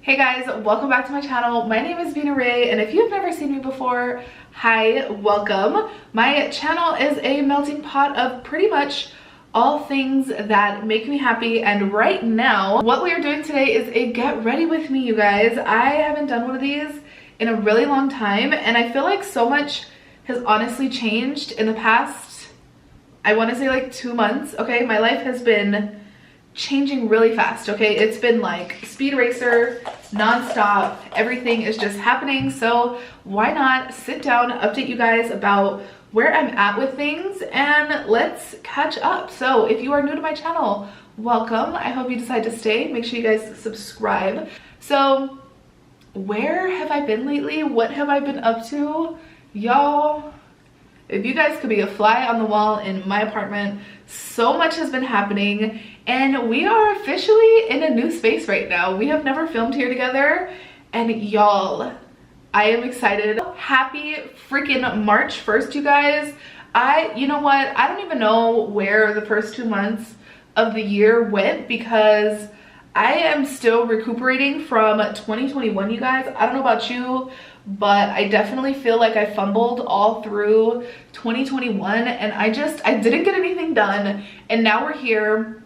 Hey guys, welcome back to my channel. My name is Bina Rae, and if you've never seen me before, hi, welcome. My channel is a melting pot of pretty much all things that make me happy, and right now, what we are doing today is a get ready with me, you guys. I haven't done one of these in a really long time, and I feel like so much has honestly changed in the past, I want to say like 2 months, okay? My life has been changing really fast, okay? It's been like speed racer, non-stop. Everything is just happening, so why not sit down, update you guys about where I'm at with things, and let's catch up. So if you are new to my channel, welcome. I hope you decide to stay. Make sure you guys subscribe. So where have I been lately? What have I been up to? Y'all, if you guys could be a fly on the wall in my apartment, so much has been happening, and we are officially in a new space right now. We have never filmed here together, and y'all, I am excited. Happy freaking March 1st, you guys. You know what? I don't even know where the first 2 months of the year went, because I am still recuperating from 2021, you guys. I don't know about you, but I definitely feel like I fumbled all through 2021, and I didn't get anything done, and now we're here,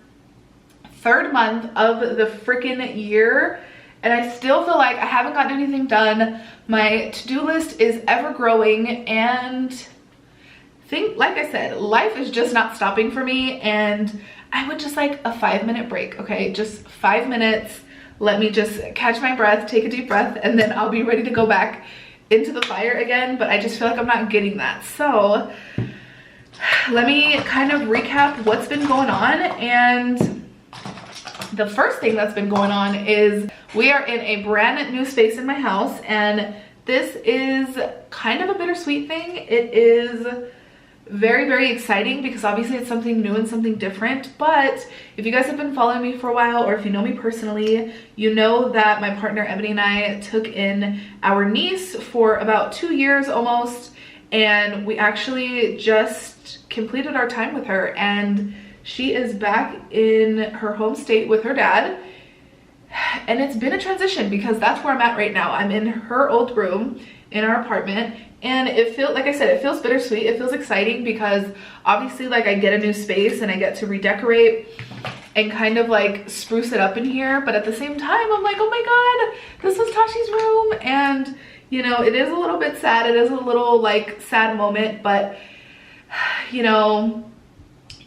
3rd month of the freaking year, and I still feel like I haven't gotten anything done. My to-do list is ever growing, and like I said, life is just not stopping for me, and I would just like a 5-minute break, okay? Just 5 minutes. Let me just catch my breath, take a deep breath, and then I'll be ready to go back into the fire again, but I just feel like I'm not getting that. So let me kind of recap what's been going on, and the first thing that's been going on is we are in a brand new space in my house, and this is kind of a bittersweet thing. It is very, very exciting because obviously it's something new and something different, but if you guys have been following me for a while, or if you know me personally, you know that my partner Ebony and I took in our niece for about 2 years almost, and we actually just completed our time with her, and she is back in her home state with her dad. And it's been a transition because that's where I'm at right now. I'm in her old room in our apartment, and it feels, like I said, it feels bittersweet. It feels exciting because obviously like I get a new space and I get to redecorate and kind of like spruce it up in here, but at the same time I'm like, oh my god, this was Tashi's room. And you know, it is a little bit sad. It is a little like sad moment, but you know,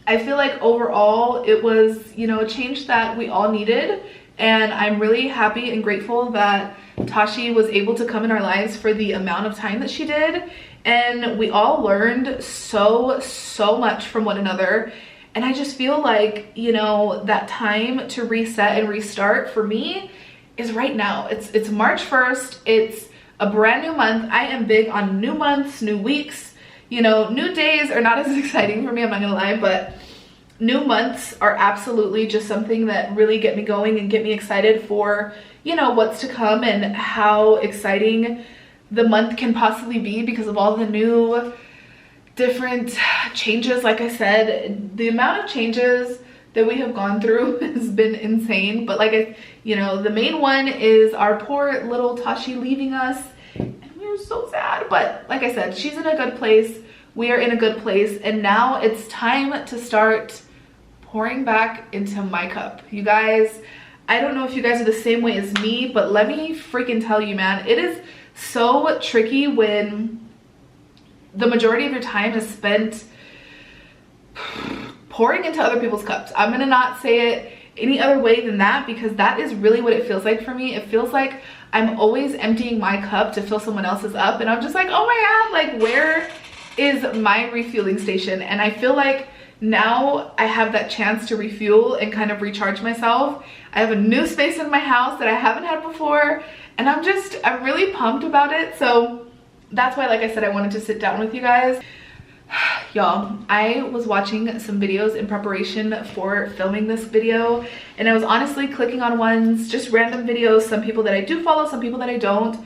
I feel like overall it was, you know, a change that we all needed, and I'm really happy and grateful that Tashi was able to come in our lives for the amount of time that she did, and we all learned so much from one another. And I just feel like, you know, that time to reset and restart for me is right now. It's March 1st. It's a brand new month. I am big on new months, new weeks. You know, new days are not as exciting for me, I'm not gonna lie, but new months are absolutely just something that really get me going and get me excited for, you know, what's to come and how exciting the month can possibly be because of all the new different changes. Like I said, the amount of changes that we have gone through has been insane, but like you know, the main one is our poor little Tashi leaving us, and we're so sad. But like I said, she's in a good place, we are in a good place, and now it's time to start pouring back into my cup. You guys, I don't know if you guys are the same way as me, but let me freaking tell you, man, it is so tricky when the majority of your time is spent pouring into other people's cups. I'm gonna not say it any other way than that, because that is really what it feels like for me. It feels like I'm always emptying my cup to fill someone else's up, and I'm just like, oh my god, like where is my refueling station? And I feel like now I have that chance to refuel and kind of recharge myself. I have a new space in my house that I haven't had before, and I'm really pumped about it. So that's why, like I said, I wanted to sit down with you guys. Y'all, I was watching some videos in preparation for filming this video, and I was honestly clicking on ones, just random videos, some people that I do follow, some people that I don't,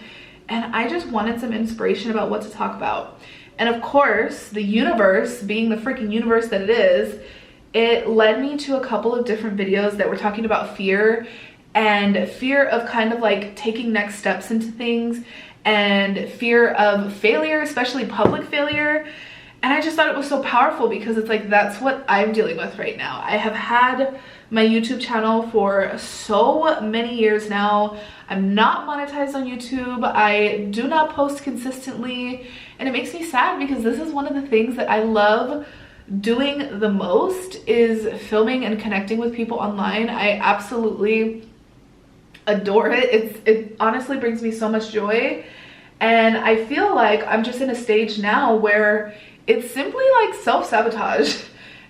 and I just wanted some inspiration about what to talk about. And of course, the universe, being the freaking universe that it is, it led me to a couple of different videos that were talking about fear and fear of kind of like taking next steps into things, and fear of failure, especially public failure. And I just thought it was so powerful because it's like, that's what I'm dealing with right now. I have had my YouTube channel for so many years now. I'm not monetized on YouTube. I do not post consistently. And it makes me sad because this is one of the things that I love doing the most, is filming and connecting with people online. I absolutely adore it. It honestly brings me so much joy. And I feel like I'm just in a stage now where it's simply like self-sabotage,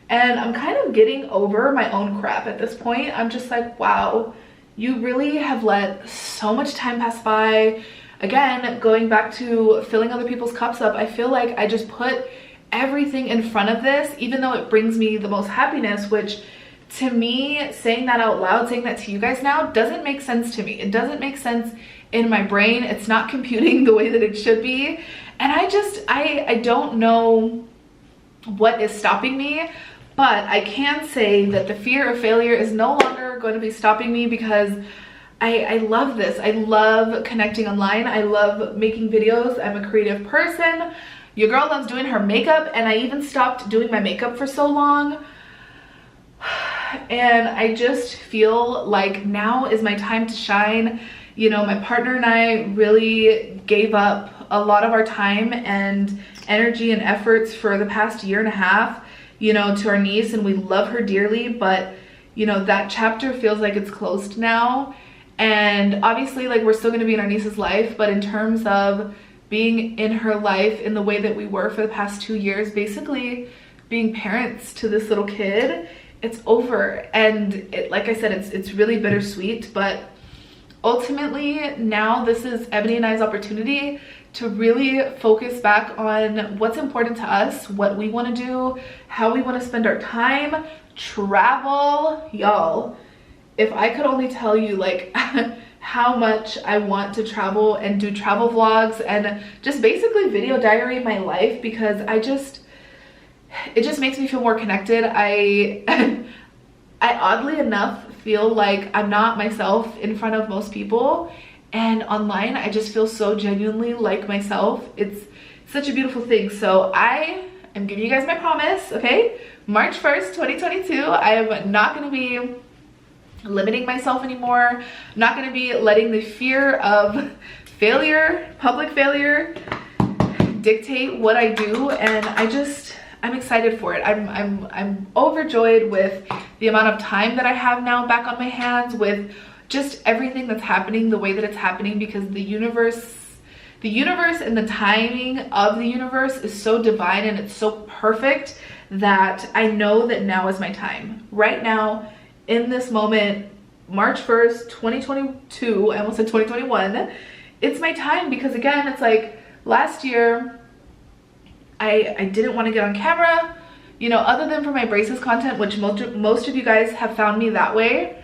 and I'm kind of getting over my own crap at this point. I'm just like, wow, you really have let so much time pass by. Again, going back to filling other people's cups up, I feel like I just put everything in front of this, even though it brings me the most happiness, which to me, saying that out loud, saying that to you guys now, doesn't make sense to me. It doesn't make sense in my brain. It's not computing the way that it should be. And I don't know what is stopping me, but I can say that the fear of failure is no longer going to be stopping me, because I love this. I love connecting online. I love making videos. I'm a creative person. Your girl loves doing her makeup, and I even stopped doing my makeup for so long. And I just feel like now is my time to shine. You know, my partner and I really gave up a lot of our time and energy and efforts for the past year and a half, you know, to our niece, and we love her dearly, but you know, that chapter feels like it's closed now. And obviously, like, we're still going to be in our niece's life, but in terms of being in her life in the way that we were for the past 2 years, basically being parents to this little kid, it's over. And like I said, it's really bittersweet, but ultimately now this is Ebony and I's opportunity to really focus back on what's important to us, what we want to do, how we want to spend our time. Travel, y'all. If I could only tell you like how much I want to travel and do travel vlogs and just basically video diary my life, because it just makes me feel more connected. I oddly enough feel like I'm not myself in front of most people, and online I just feel so genuinely like myself. It's such a beautiful thing. So I am giving you guys my promise, okay? March 1st, 2022, I am not going to be limiting myself anymore. I'm not going to be letting the fear of failure, public failure, dictate what I do. And I'm excited for it. I'm overjoyed with the amount of time that I have now back on my hands, with just everything that's happening the way that it's happening, because the universe and the timing of the universe is so divine and it's so perfect that I know that now is my time. Right now, in this moment, March 1st, 2022, I almost said 2021, it's my time. Because again, it's like last year, I didn't want to get on camera, you know, other than for my braces content, which most of you guys have found me that way.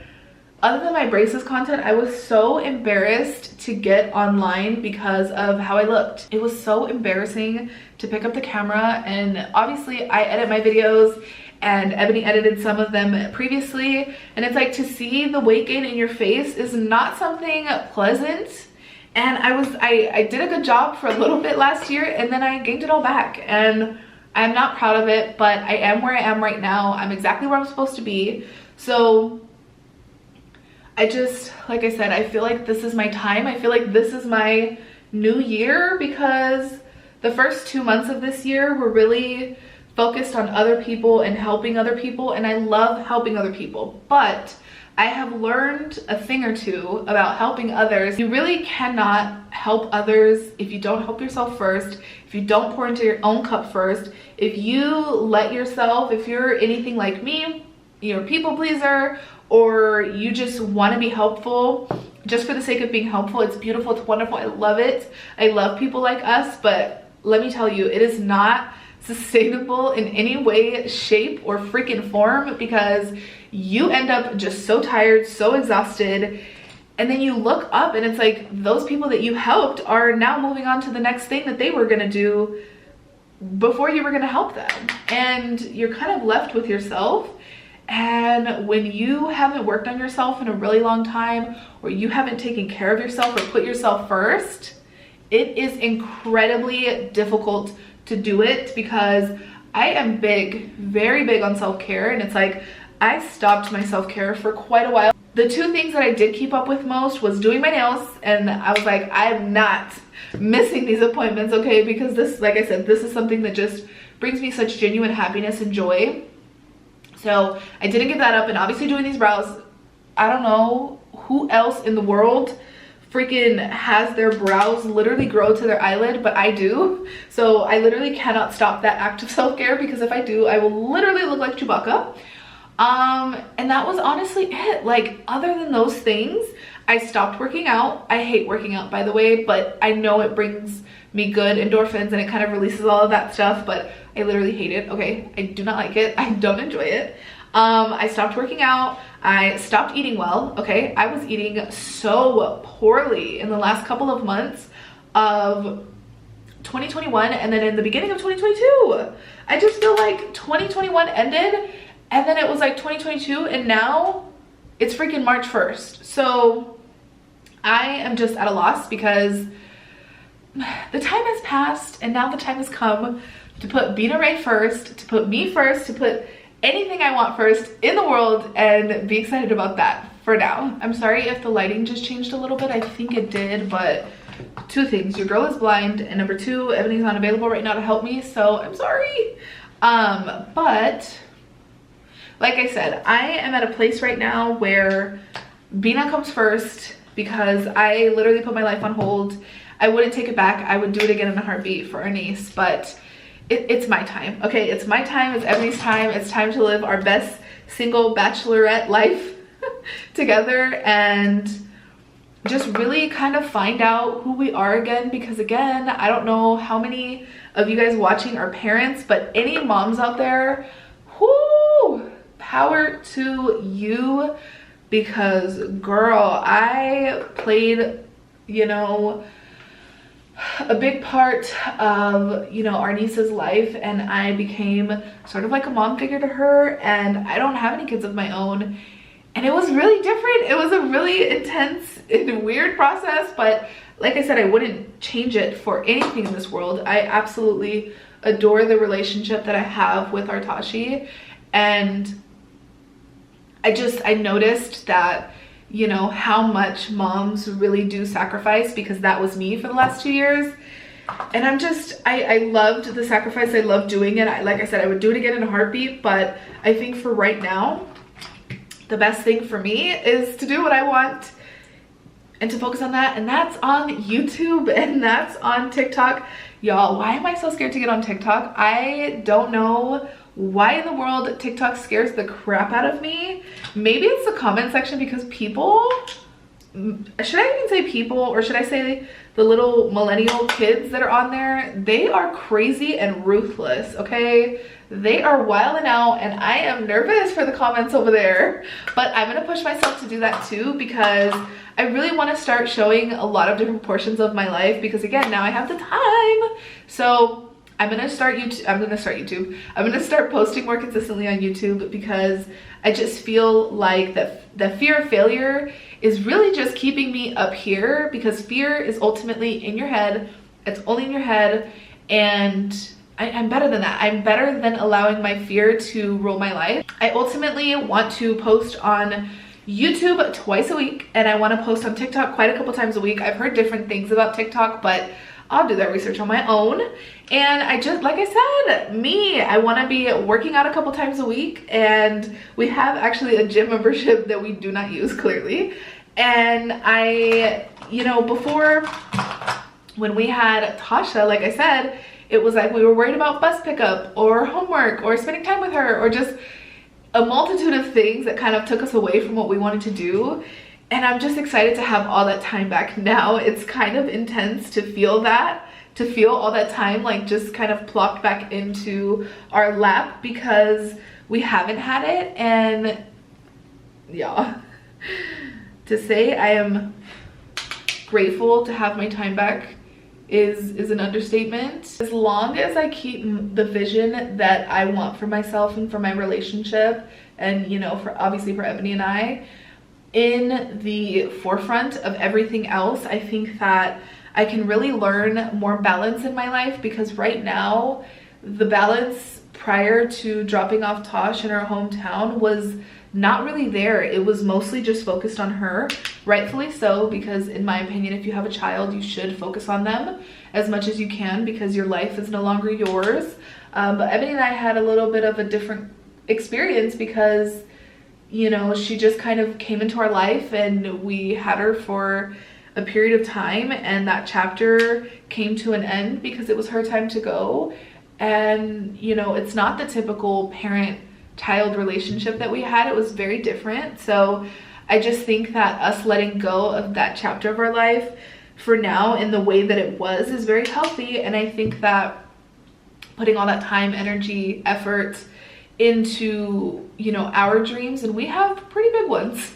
Other than my braces content, I was so embarrassed to get online because of how I looked. It was so embarrassing to pick up the camera, and obviously I edit my videos, and Ebony edited some of them previously, and it's like, to see the weight gain in your face is not something pleasant. And I did a good job for a little bit last year, and then I gained it all back, and I'm not proud of it, but I am where I am right now. I'm exactly where I'm supposed to be. So like I said, I feel like this is my time. I feel like this is my new year, because the first 2 months of this year were really focused on other people and helping other people, and I love helping other people, but I have learned a thing or two about helping others. You really cannot help others if you don't help yourself first, if you don't pour into your own cup first, if you let yourself, if you're anything like me, you're a people pleaser, or you just want to be helpful just for the sake of being helpful. It's beautiful, it's wonderful, I love it. I love people like us, but let me tell you, it is not sustainable in any way, shape, or freaking form, because you end up just so tired, so exhausted, and then you look up and it's like those people that you helped are now moving on to the next thing that they were gonna do before you were gonna help them, and you're kind of left with yourself. And when you haven't worked on yourself in a really long time, or you haven't taken care of yourself or put yourself first, it is incredibly difficult to do it, because I am big, very big on self-care. And it's like, I stopped my self-care for quite a while. The two things that I did keep up with most was doing my nails, and I was like, I'm not missing these appointments, okay? Because this, like I said, this is something that just brings me such genuine happiness and joy. So I didn't give that up. And obviously doing these brows, I don't know who else in the world freaking has their brows literally grow to their eyelid, but I do. So I literally cannot stop that act of self-care, because if I do, I will literally look like Chewbacca. And that was honestly it. Like, other than those things, I stopped working out. I hate working out, by the way, but I know it brings me good endorphins and it kind of releases all of that stuff, but I literally hate it, okay? I do not like it. I don't enjoy it. I stopped working out. I stopped eating well, okay? I was eating so poorly in the last couple of months of 2021, and then in the beginning of 2022. I just feel like 2021 ended, and then it was like 2022, and now it's freaking March 1st. So I am just at a loss, because the time has passed, and now the time has come to put Bina Rae first, to put me first, to put anything I want first in the world, and be excited about that for now. I'm sorry if the lighting just changed a little bit. I think it did, but two things: your girl is blind, and number two, Ebony's not available right now to help me, so I'm sorry. But like I said, I am at a place right now where Bina comes first, because I literally put my life on hold. I wouldn't take it back. I would do it again in a heartbeat for our niece, but it's my time, okay? It's my time, it's Ebony's time. It's time to live our best single bachelorette life together, and just really kind of find out who we are again. Because again, I don't know how many of you guys watching are parents, but any moms out there, whoo, power to you, because girl, I played, you know, a big part of, you know, our niece's life, and I became sort of like a mom figure to her, and I don't have any kids of my own, and it was really different. It was a really intense and weird process, but like I said, I wouldn't change it for anything in this world. I absolutely adore the relationship that I have with our Tashi, and I noticed that, you know, how much moms really do sacrifice, because that was me for the last 2 years. And I loved the sacrifice. I loved doing it. Like I said, I would do it again in a heartbeat, but I think for right now, the best thing for me is to do what I want and to focus on that. And that's on YouTube, and that's on TikTok. Y'all, why am I so scared to get on TikTok? I don't know why in the world TikTok scares the crap out of me. Maybe it's the comment section, because people, should I even say people, or should I say the little millennial kids that are on there? They are crazy and ruthless, okay? They are wilding out, and I am nervous for the comments over there. But I'm gonna push myself to do that too, because I really want to start showing a lot of different portions of my life, because again, now I have the time. So I'm gonna start posting more consistently on YouTube, because I just feel like the fear of failure is really just keeping me up here, because fear is ultimately in your head. It's only in your head, and I'm better than that. I'm better than allowing my fear to rule my life. I ultimately want to post on YouTube twice a week, and I want to post on TikTok quite a couple times a week. I've heard different things about TikTok, but I'll do that research on my own. And I just, like I said, I want to be working out a couple times a week, and we have actually a gym membership that we do not use, clearly. And I, you know, before, when we had Tasha, like I said, it was like we were worried about bus pickup or homework or spending time with her, or just a multitude of things that kind of took us away from what we wanted to do. And I'm just excited to have all that time back now. It's kind of intense to feel that, to feel all that time like just kind of plopped back into our lap, because we haven't had it. And yeah, to say I am grateful to have my time back is an understatement. As long as I keep the vision that I want for myself and for my relationship, and you know, for obviously for Ebony and I, in the forefront of everything else, I think that I can really learn more balance in my life, because right now the balance prior to dropping off Tosh in her hometown was not really there. It was mostly just focused on her, rightfully so, because in my opinion, if you have a child, you should focus on them as much as you can, because your life is no longer yours. But Ebony and I had a little bit of a different experience, because you know, she just kind of came into our life and we had her for a period of time, and that chapter came to an end because it was her time to go. And you know, it's not the typical parent-child relationship that we had. It was very different. So I just think that us letting go of that chapter of our life for now in the way that it was is very healthy. And I think that putting all that time, energy, effort into, you know, our dreams, and we have pretty big ones,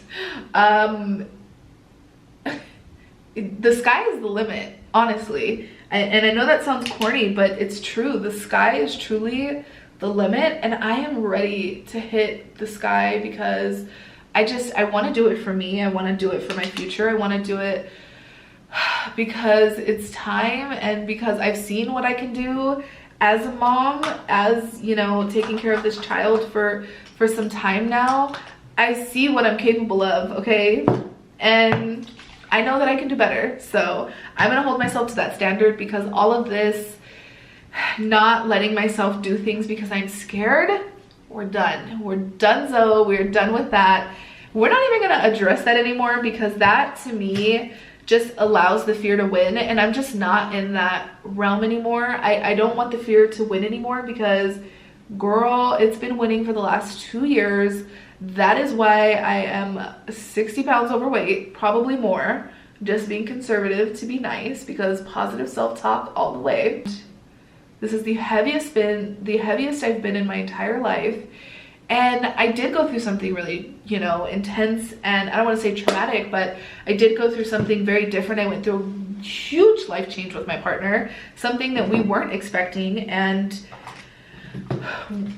the sky is the limit, honestly. And I know that sounds corny, but it's true. The sky is truly the limit, and I am ready to hit the sky, because I want to do it for me. I want to do it for my future. I want to do it because it's time, and because I've seen what I can do as a mom, as you know, taking care of this child for some time now. I see what I'm capable of, okay? And I know that I can do better. So I'm gonna hold myself to that standard, because all of this not letting myself do things because I'm scared, we're done. We're donezo. We're done with that. We're not even gonna address that anymore, because that to me just allows the fear to win, and I'm just not in that realm anymore. I don't want the fear to win anymore, because girl, it's been winning for the last 2 years. That is why I am 60 pounds overweight, probably more. Just being conservative to be nice, because positive self-talk all the way. This is the heaviest I've been in my entire life. And I did go through something really, you know, intense, and I don't want to say traumatic, but I did go through something very different. I went through a huge life change with my partner, something that we weren't expecting, and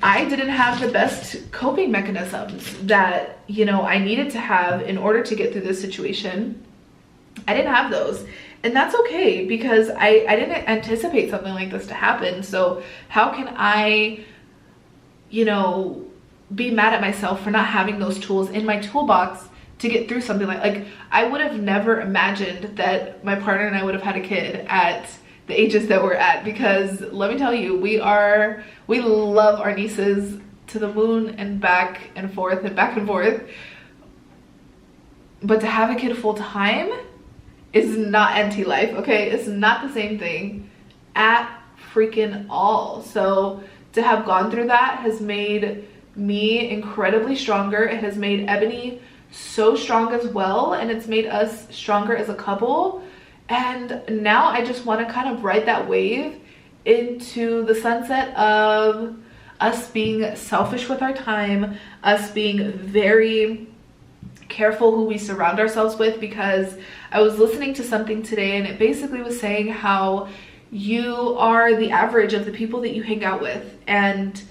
I didn't have the best coping mechanisms that, you know, I needed to have in order to get through this situation. I didn't have those. And that's okay, because I didn't anticipate something like this to happen. So how can I, you know, be mad at myself for not having those tools in my toolbox to get through something like I would have never imagined that my partner and I would have had a kid at the ages that we're at, because let me tell you, we love our nieces to the moon and back and forth and back and forth. But to have a kid full time is not NT life, okay? It's not the same thing at freaking all. So to have gone through that has made me incredibly stronger. It has made Ebony so strong as well, and it's made us stronger as a couple. And now I just want to kind of ride that wave into the sunset of us being selfish with our time, us being very careful who we surround ourselves with, because I was listening to something today and it basically was saying how you are the average of the people that you hang out with. And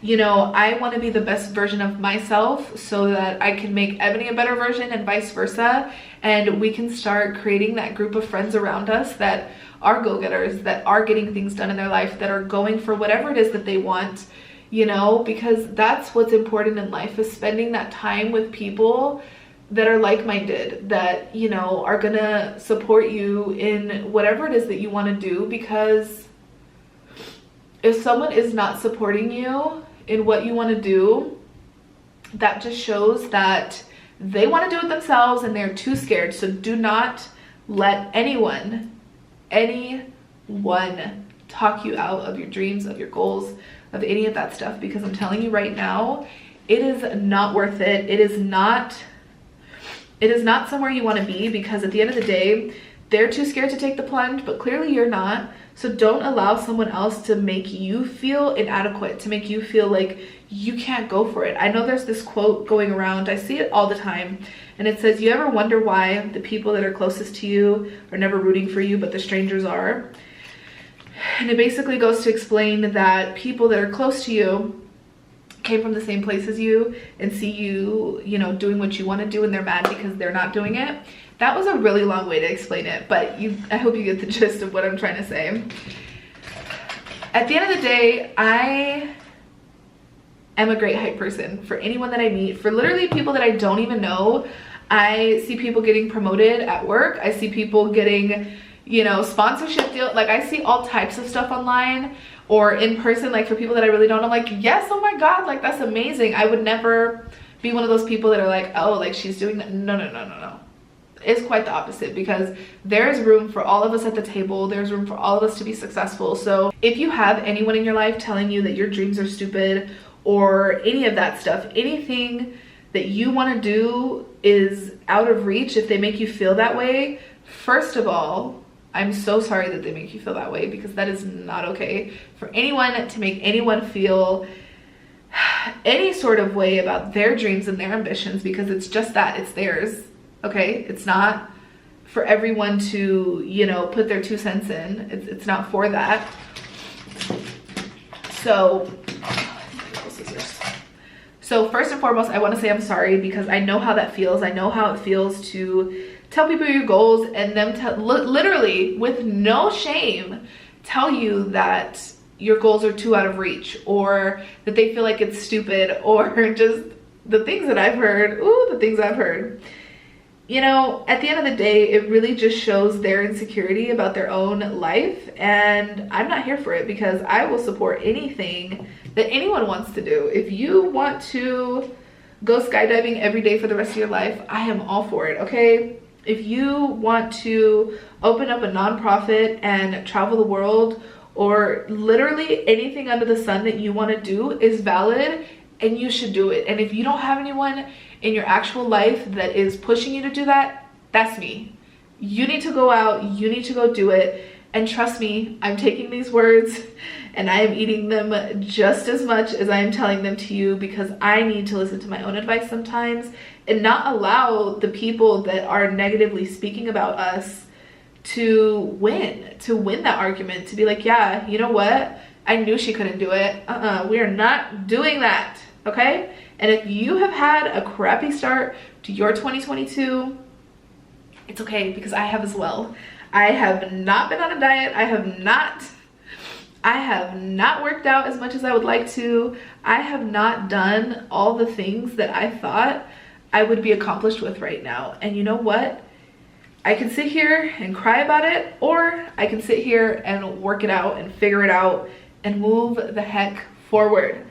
you know, I want to be the best version of myself so that I can make Ebony a better version, and vice versa. And we can start creating that group of friends around us that are go-getters, that are getting things done in their life, that are going for whatever it is that they want, you know, because that's what's important in life, is spending that time with people that are like-minded, that, you know, are gonna support you in whatever it is that you want to do. Because if someone is not supporting you in what you want to do, that just shows that they want to do it themselves and they're too scared. So do not let anyone talk you out of your dreams, of your goals, of any of that stuff, because I'm telling you right now, it is not worth it. It is not somewhere you want to be, because at the end of the day, they're too scared to take the plunge, but clearly you're not. So don't allow someone else to make you feel inadequate, to make you feel like you can't go for it. I know there's this quote going around, I see it all the time, and it says, you ever wonder why the people that are closest to you are never rooting for you, but the strangers are? And it basically goes to explain that people that are close to you came from the same place as you and see you, you know, doing what you want to do, and they're mad because they're not doing it. That was a really long way to explain it, but I hope you get the gist of what I'm trying to say. At the end of the day, I am a great hype person for anyone that I meet, for literally people that I don't even know. I see people getting promoted at work. I see people getting, you know, sponsorship deal. Like, I see all types of stuff online or in person, like for people that I really don't know. I'm like, yes, oh my God, like that's amazing. I would never be one of those people that are like, oh, like she's doing that. No, no, no, no, no. It's quite the opposite, because there's room for all of us at the table. There's room for all of us to be successful. So if you have anyone in your life telling you that your dreams are stupid or any of that stuff, anything that you want to do is out of reach, if they make you feel that way, first of all, I'm so sorry that they make you feel that way, because that is not okay for anyone to make anyone feel any sort of way about their dreams and their ambitions, because it's just that, it's theirs, okay? It's not for everyone to, you know, put their 2 cents in. It's not for that. So first and foremost, I want to say I'm sorry, because I know how that feels. I know how it feels to tell people your goals and them literally with no shame tell you that your goals are too out of reach, or that they feel like it's stupid, or just the things that I've heard. Ooh, the things I've heard. You know, at the end of the day, it really just shows their insecurity about their own life, and I'm not here for it, because I will support anything that anyone wants to do. If you want to go skydiving every day for the rest of your life, I am all for it, okay? If you want to open up a nonprofit and travel the world, or literally anything under the sun that you want to do is valid, and you should do it. And if you don't have anyone in your actual life that is pushing you to do that, that's me. You need to go out, you need to go do it. And trust me, I'm taking these words and I am eating them just as much as I am telling them to you, because I need to listen to my own advice sometimes and not allow the people that are negatively speaking about us to win that argument, to be like, yeah, you know what? I knew she couldn't do it. We are not doing that, okay? And if you have had a crappy start to your 2022, it's okay, because I have as well. I have not been on a diet. I have not worked out as much as I would like to. I have not done all the things that I thought I would be accomplished with right now. And you know what? I can sit here and cry about it, or I can sit here and work it out and figure it out and move the heck forward.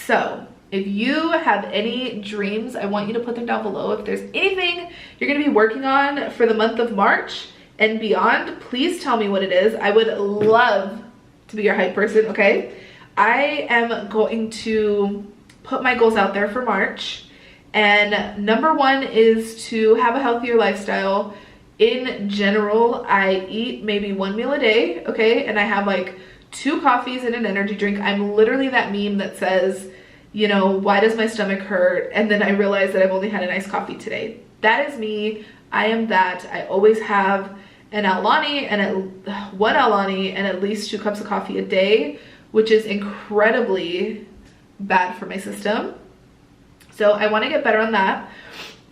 So if you have any dreams, I want you to put them down below. If there's anything you're gonna be working on for the month of March and beyond, please tell me what it is. I would love to be your hype person, okay? I am going to put my goals out there for March. And number 1 is to have a healthier lifestyle. In general, I eat maybe 1 meal a day, okay? And I have like 2 coffees and an energy drink. I'm literally that meme that says, you know, why does my stomach hurt? And then I realize that I've only had an iced coffee today. That is me. I am that. I always have an Alani and one Alani and at least 2 cups of coffee a day, which is incredibly bad for my system. So I want to get better on that.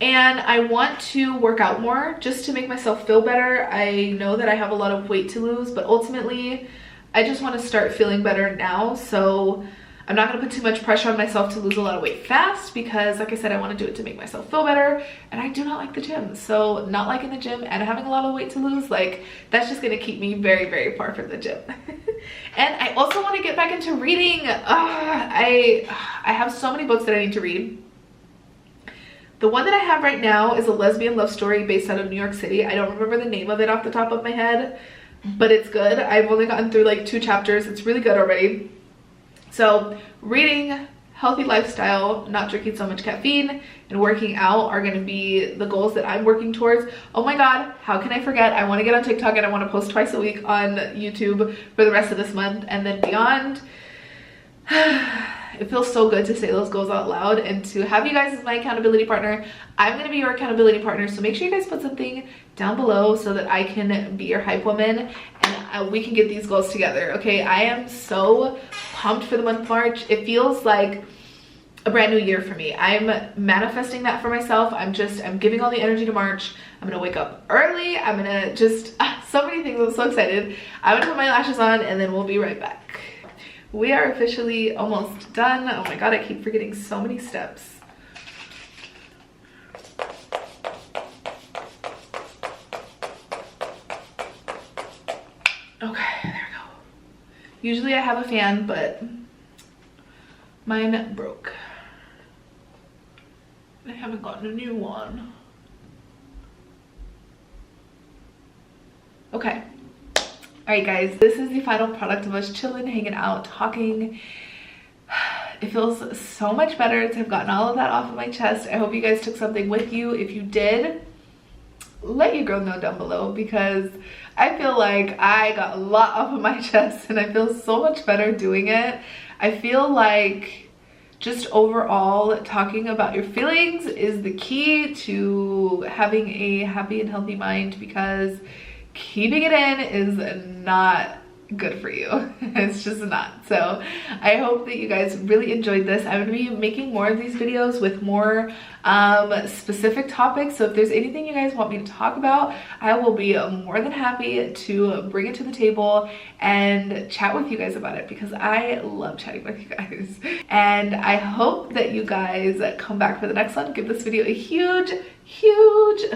And I want to work out more just to make myself feel better. I know that I have a lot of weight to lose, but ultimately I just want to start feeling better now. So I'm not going to put too much pressure on myself to lose a lot of weight fast, because like I said, I want to do it to make myself feel better. And I do not like the gym. So not liking the gym and having a lot of weight to lose, like that's just going to keep me very, very far from the gym. And I also want to get back into reading. I have so many books that I need to read. The one that I have right now is a lesbian love story based out of New York City. I don't remember the name of it off the top of my head, but it's good. I've only gotten through like 2 chapters. It's really good already. So reading, healthy lifestyle, not drinking so much caffeine, and working out are going to be the goals that I'm working towards. Oh my God, how can I forget? I want to get on TikTok and I want to post twice a week on YouTube for the rest of this month and then beyond. it feels so good to say those goals out loud and to have you guys as my accountability partner. I'm gonna be your accountability partner, so make sure you guys put something down below so that I can be your hype woman and we can get these goals together. Okay, I am so pumped for the month of March. It feels like a brand new year for me. I'm manifesting that for myself. I'm giving all the energy to March. I'm gonna wake up early. I'm gonna just so many things. I'm so excited. I'm gonna put my lashes on and then we'll be right back. We are officially almost done. Oh my god, I keep forgetting so many steps. Okay, there we go. Usually I have a fan, but mine broke. I haven't gotten a new one. Okay. All right, guys, this is the final product of us chilling, hanging out, talking. It feels so much better to have gotten all of that off of my chest. I hope you guys took something with you. If you did, let your girl know down below, because I feel like I got a lot off of my chest and I feel so much better doing it. I feel like just overall talking about your feelings is the key to having a happy and healthy mind, because keeping it in is not good for you. It's just not. So I hope that you guys really enjoyed this. I'm gonna be making more of these videos with more specific topics, so if there's anything you guys want me to talk about, I will be more than happy to bring it to the table and chat with you guys about it, because I love chatting with you guys. And I hope that you guys come back for the next one. Give this video a huge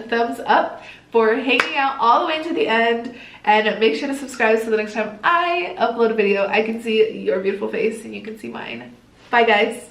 thumbs up for hanging out all the way to the end, and make sure to subscribe so the next time I upload a video I can see your beautiful face and you can see mine. Bye guys.